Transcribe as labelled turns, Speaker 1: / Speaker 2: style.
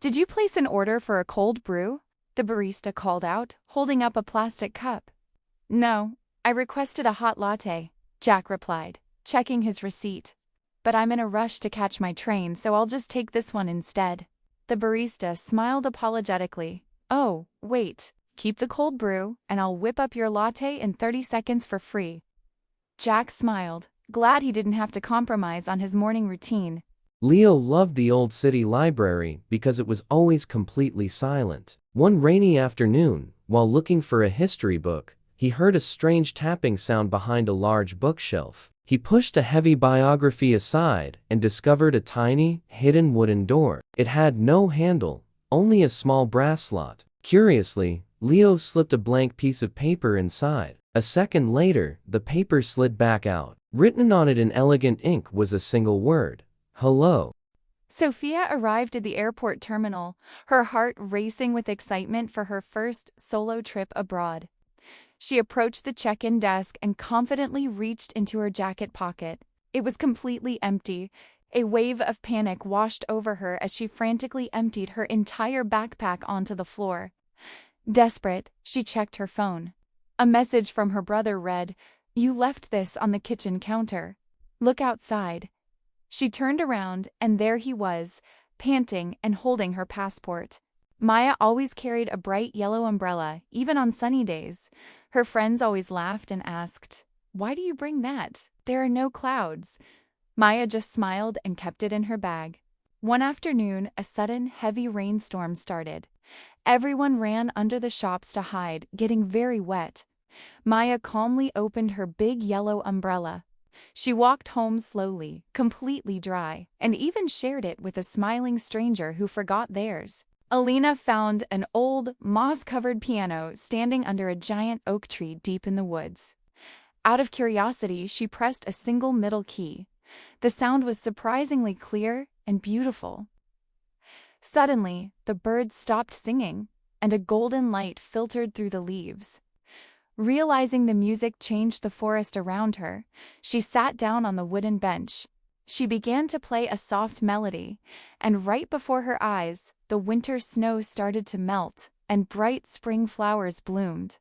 Speaker 1: Did you place an order for a cold brew? The barista called out, holding up a plastic cup. No, I requested a hot latte, Jack replied, checking his receipt. But I'm in a rush to catch my train, so I'll just take this one instead. The barista smiled apologetically. Oh, wait, keep the cold brew, and I'll whip up your latte in 30 seconds for free. Jack smiled, glad he didn't have to compromise on his morning routine.
Speaker 2: Leo loved the old city library because it was always completely silent. One rainy afternoon, while looking for a history book, he heard a strange tapping sound behind a large bookshelf. He pushed a heavy biography aside and discovered a tiny, hidden wooden door. It had no handle, only a small brass slot. Curiously, Leo slipped a blank piece of paper inside. A second later, the paper slid back out. Written on it in elegant ink was a single word: hello.
Speaker 1: Sophia arrived at the airport terminal, her heart racing with excitement for her first solo trip abroad. She approached the check-in desk and confidently reached into her jacket pocket. It was completely empty. A wave of panic washed over her as she frantically emptied her entire backpack onto the floor. Desperate, she checked her phone. A message from her brother read, "You left this on the kitchen counter. Look outside." She turned around, and there he was, panting and holding her passport. Maya always carried a bright yellow umbrella, even on sunny days. Her friends always laughed and asked, "Why do you bring that? There are no clouds." Maya just smiled and kept it in her bag. One afternoon, a sudden, heavy rainstorm started. Everyone ran under the shops to hide, getting very wet. Maya calmly opened her big yellow umbrella. She walked home slowly, completely dry, and even shared it with a smiling stranger who forgot theirs. Alina found an old, moss-covered piano standing under a giant oak tree deep in the woods. Out of curiosity, she pressed a single middle key. The sound was surprisingly clear and beautiful. Suddenly, the birds stopped singing, and a golden light filtered through the leaves. Realizing the music changed the forest around her, she sat down on the wooden bench. She began to play a soft melody, and right before her eyes, the winter snow started to melt, and bright spring flowers bloomed.